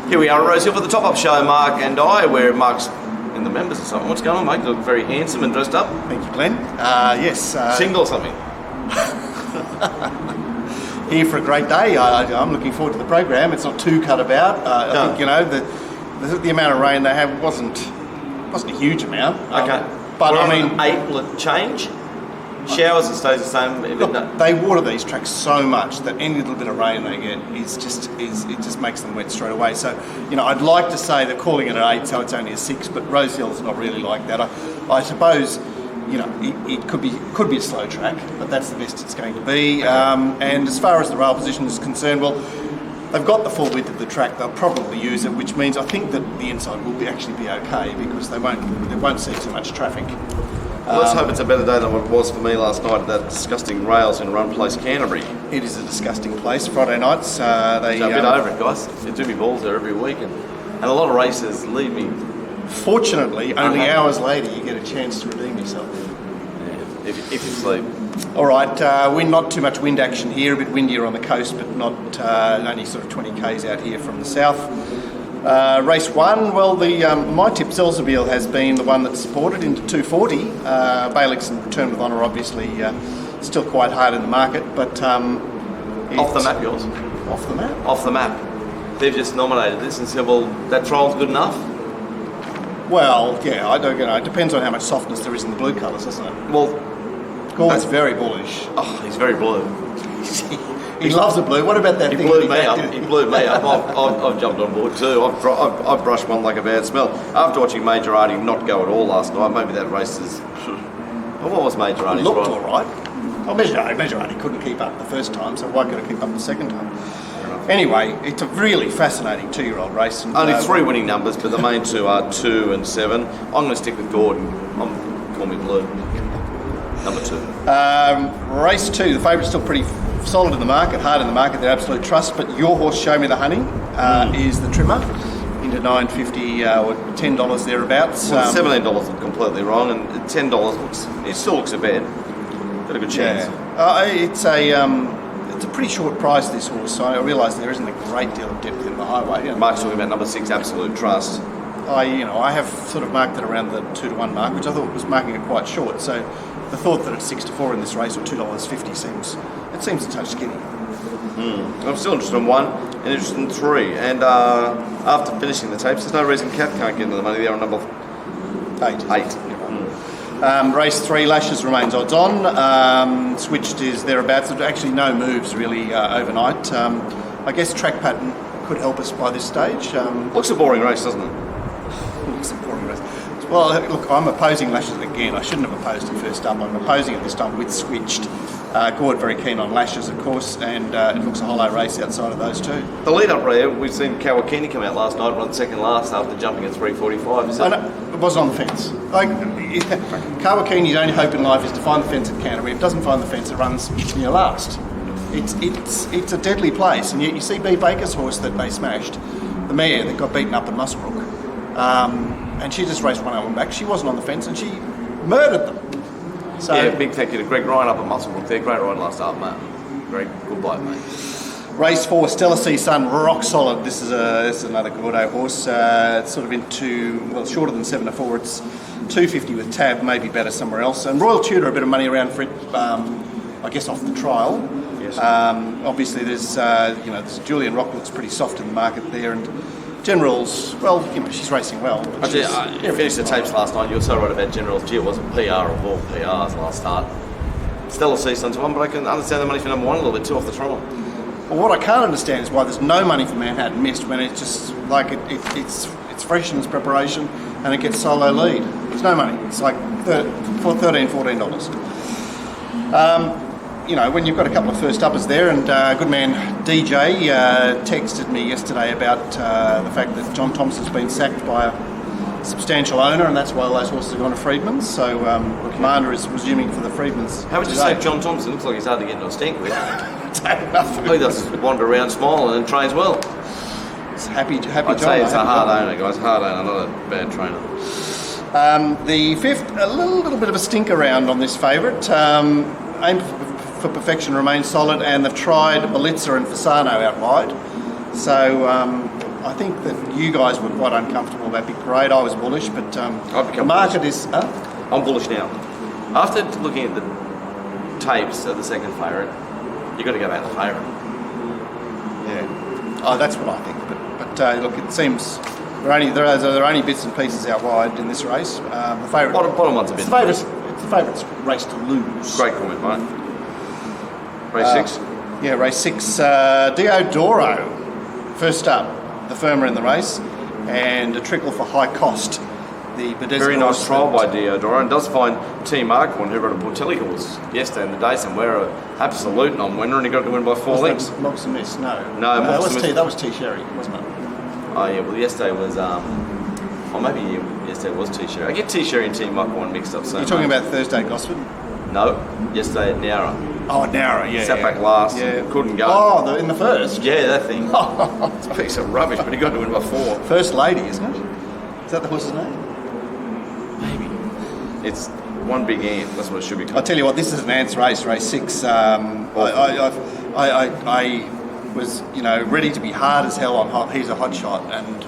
Here we are at Rosehill for the top-up show, Mark and I, where Mark's in the members or something. What's going on, mate? You look very handsome and dressed up. Thank you, Glenn. Yes. Single or something? Here for a great day. I'm looking forward to the program. It's not too cut about. I think, you know, the amount of rain they had wasn't a huge amount. Okay. But well, I mean, 8, will it change? Showers, it stays the same. Look, they water these tracks so much that any little bit of rain they get it just makes them wet straight away. So, you know, I'd like to say they're calling it an 8, so it's only a 6. But Rosehill's not really like that. I suppose, you know, it could be a slow track, but that's the best it's going to be. Okay. And as far as the rail position is concerned, well, they've got the full width of the track. They'll probably use it, which means I think that the inside will actually be okay because they won't see too much traffic. Well, let's hope it's a better day than what it was for me last night at that disgusting rails in Run Place, Canterbury. It is a disgusting place. Friday nights, So a bit over it, guys. You do me balls there every week, and a lot of races leave me. Fortunately, only hours later you get a chance to redeem yourself. Yeah, if you sleep. All right, not too much wind action here. A bit windier on the coast, but not only sort of 20 k's out here from the south. Race 1, well, my tip, Selzabeel, has been the one that's supported into 240. Bailick's in Return with Honour, obviously, still quite hard in the market, but... off the map, yours? Off the map? Off the map. They've just nominated this and said, well, that trial's good enough? Well, yeah, I don't know. It depends on how much softness there is in the blue colours, doesn't it? Well... Gord's very bullish. Oh, he's very blue. He loves the blue. What about that thing? He blew me up. I've jumped on board too. I've brushed one like a bad smell. After watching Majorati not go at all last night, maybe that race is... Well, what was Majorati's It looked all right. Well, Majorati couldn't keep up the first time, so why could it keep up the second time? Anyway, it's a really fascinating 2-year-old race. And, only 3 winning numbers, but the main 2 are 2 and 7. I'm going to stick with Gordon. Call me Blue. Number 2. Race 2, the favourite's still pretty solid in the market, hard in the market, they're absolute trust, but Your Horse Show Me the Honey is the trimmer into $9.50 or $10 thereabouts. Well, $17 looked completely wrong, and $10 still looks a bad. Got a good chance. It's a pretty short price, this horse, so I realise there isn't a great deal of depth in the highway. Mark's talking about number 6, Absolute Trust. I have sort of marked it around the 2-1 mark, which I thought was marking it quite short. So the thought that it's 6-4 in this race or $2.50 seems a touch skinny. I'm still interested in 1 and interested in 3. And after finishing the tapes, there's no reason Kath can't get into the money. They're on number 8. Race 3, Lashes remains odds on. Switched is thereabouts. There's actually no moves really overnight. I guess track pattern could help us by this stage. Looks a boring race, doesn't it? Looks a boring race. Well, look, I'm opposing Lashes again. I shouldn't have opposed it first up. I'm opposing it this time with Switched. Gord very keen on Lashes, of course, and it looks a hollow race outside of those 2. The lead-up there, we've seen Kawakini come out last night, run second last after jumping at 3:45. I know, it wasn't on the fence. Kawakini's only hope in life is to find the fence at Canterbury. If it doesn't find the fence, it runs near last. It's a deadly place, and yet you see B. Baker's horse that they smashed, the mare that got beaten up in Muswellbrook, and she just raced 101 back. She wasn't on the fence, and she murdered them. So, yeah, big thank you to Greg Ryan up at Muswellbrook there. Great ride last up, mate. Greg, good bloke, mate. Race 4, Stellar Sea Sun, rock solid. This is another Gordo horse. It's sort of shorter than 7-4. It's 250 with tab, maybe better somewhere else. And Royal Tudor, a bit of money around for it, I guess off the trial. Yes. Obviously, there's Julian Rock looks pretty soft in the market there, and Generals, well, she's racing well. You finished the tapes last night. You were so right about Generals. Gee, it wasn't PR of all PRs last start. Stellar Sea Sun's 1, but I can understand the money for number 1 a little bit too off the trial. Well, what I can't understand is why there's no money for Manhattan Mist when it's just like it's fresh in its preparation and it gets solo lead. There's no money. It's like $13, $14. When you've got a couple of first uppers there, and good man DJ texted me yesterday about the fact that John Thompson's been sacked by a substantial owner, and that's why those horses have gone to Freedman's. So the commander is resuming for the Freedman's. How would you say John Thompson? Looks like he's hard to get into a stink with. He does wander around smiling and trains well. It's happy I'd John. say it's a hard owner, guys. Hard owner, not a bad trainer. The 5th, a little bit of a stink around on this favourite. Aim for Perfection remains solid, and they've tried Belitza and Fasano out wide. So I think that you guys were quite uncomfortable about Big Parade. I was bullish, but the market is... I'm bullish now. After looking at the tapes of the second favourite, you've got to go back to the favourite. Yeah. Oh, that's what I think. But look, it seems there are only bits and pieces out wide in this race. The favourite... Bottom one's a bit... It's the favourite's race to lose. Great comment, mate. Race 6? Yeah, race 6. Diodoro. First up, the firmer in the race, and a trickle for High Cost. The Bethesda very nice trial by Diodoro, and does find Team Arkhorn, who rode a Portelli horse yesterday in the day somewhere, an absolute non-winner, and he got to win by 4 lengths. Mox and Miss, no. No, that was T Sherry, wasn't it? Oh yeah, well yesterday was, yesterday was T Sherry. I get T Sherry and Team Arkhorn mixed up so You're talking about Thursday at Gosford? No, yesterday at Nowra. Oh, Nowra, yeah. Sat back last, couldn't go. Oh, in the first? Yeah, that thing. It's a piece of rubbish, but he got to win by 4. First Lady, isn't it? Is that the horse's name? Maybe. It's one big ant, that's what it should be called. I'll tell you what, this is an ants race, race 6. I was, ready to be hard as hell on He's a Hot Shot, and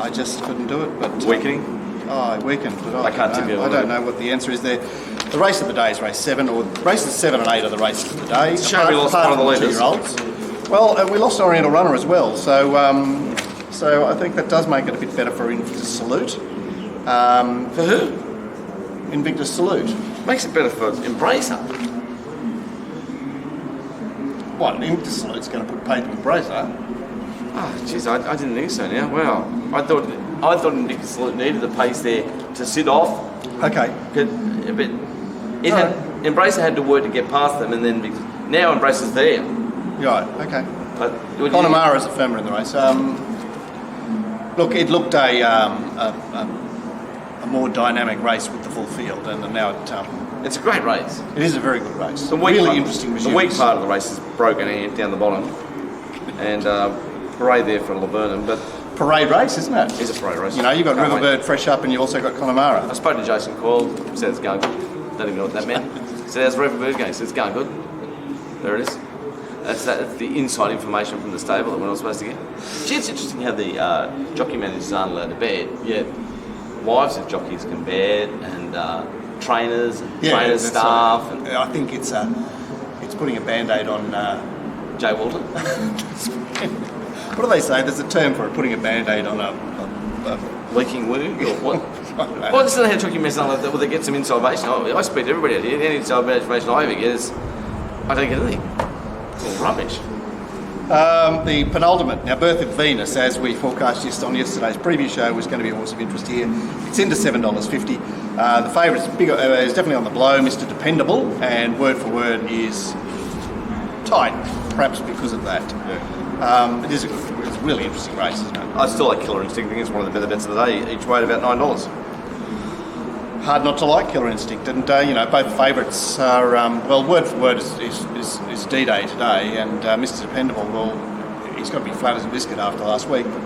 I just couldn't do it. But Weakening? Oh, it weakened, but I can't tip you. I don't know what the answer is there. The race of the day is race 7, or races 7 and 8 are the races of the day. Show we lost one of the leaders. 2-year-olds. Well, we lost Oriental Runner as well, so I think that does make it a bit better for Invictus Salute. For who? Invictus Salute. Makes it better for Embracer. What, Invictus Salute's going to put paid to Embracer? Oh, jeez, I didn't think so now. Wow. I thought Invictus Salute needed the pace there to sit off. Okay. But Embracer had to work to get past them, and then now Embracer's there. Right, okay. But Connemara is a firmer in the race. Look, it looked a more dynamic race with the full field, and now it's a great race. It is a very good race. Interesting machine. The weak part of the race is Broken Ant down the bottom, and Parade there for Laburnum, but parade race, isn't it? It's a parade race. You've got Riverbird fresh up, and you also got Connemara. I spoke to Jason Coyle, said it's going good. Don't even know what that meant. Said how's Riverbird going? Said it's going good. There it is. That's the inside information from the stable that we're not supposed to get. Gee, it's interesting how the jockey managers aren't allowed to bet, yet wives of jockeys can bet, and trainers, and trainers' staff. And I think it's putting a band-aid on Jay Walton. What do they say? There's a term for it, putting a band-aid on a leaking wound or what? Well, this is how jockey managers aren't allowed to get some inside information. I speak to everybody out here. Any inside information I ever get is I don't get anything. It's all rubbish. The penultimate. Now, Birth of Venus, as we forecast just on yesterday's preview show, was going to be a horse of interest here. It's into $7.50. The favourite is definitely on the blow, Mr. Dependable, and word for word is tight, perhaps because of that. It's a really interesting race, isn't it? I still like Killer Instinct. I think it's one of the better bets of the day. Each way about $9. Hard not to like Killer Instinct, and both favourites are word for word is D-Day today, and Mr. Dependable, he's got to be flat as a biscuit after last week, but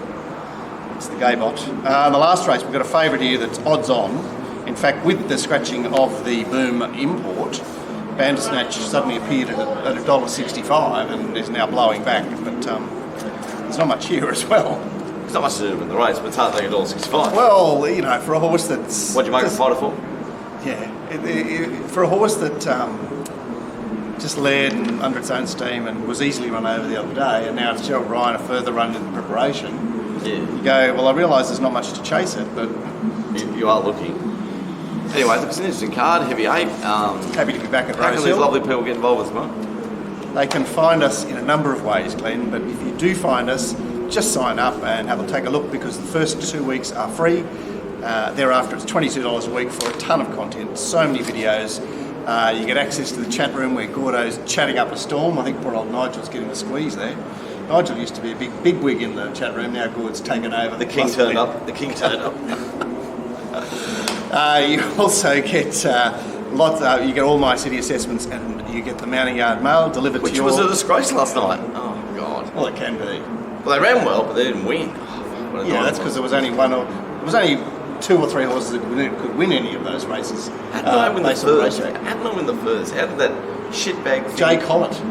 it's the gay bot. The last race, we've got a favourite here that's odds on. In fact, with the scratching of the Boom import, Bandersnatch suddenly appeared at $1.65 and is now blowing back, but there's not much here as well. There's not much to do in the race, but it's hardly $1.65. Well, for a horse that's... What'd you make the fighter for? Yeah, for a horse that just led and under its own steam and was easily run over the other day, and now it's Gerald Ryan, a further run in the preparation. Yeah. You go, well, I realise there's not much to chase it, but... You are looking. Anyway, it's an interesting card, heavy 8. Happy to be back at Rosehill. How can these lovely people get involved with this one? They can find us in a number of ways, Glenn, but if you do find us, just sign up and take a look, because the first 2 weeks are free. Thereafter, it's $22 a week for a ton of content, so many videos. You get access to the chat room where Gordo's chatting up a storm. I think poor old Nigel's getting the squeeze there. Nigel used to be a big wig in the chat room, now Gord's taken over. The king turned up. The king turned up. You also get you get all my city assessments, and you get the Mounting Yard Mail delivered to you. Which was a disgrace last night. Oh, God. Well, it can be. Well, they ran well, but they didn't win. That's because there was only 2 or 3 horses that could win any of those races. How did they win the first? How did they win the first? How did that shitbag... Jay Collett.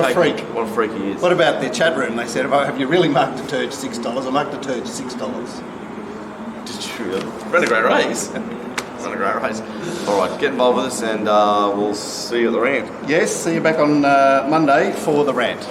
What a freak. What a freak he is. What about their chat room? They said, have you really marked the turd $6? I marked the turd $6. Did you really? Ran a great race. It's not a great race. All right, get involved with us and we'll see you at the rant. Yes, see you back on Monday for the rant.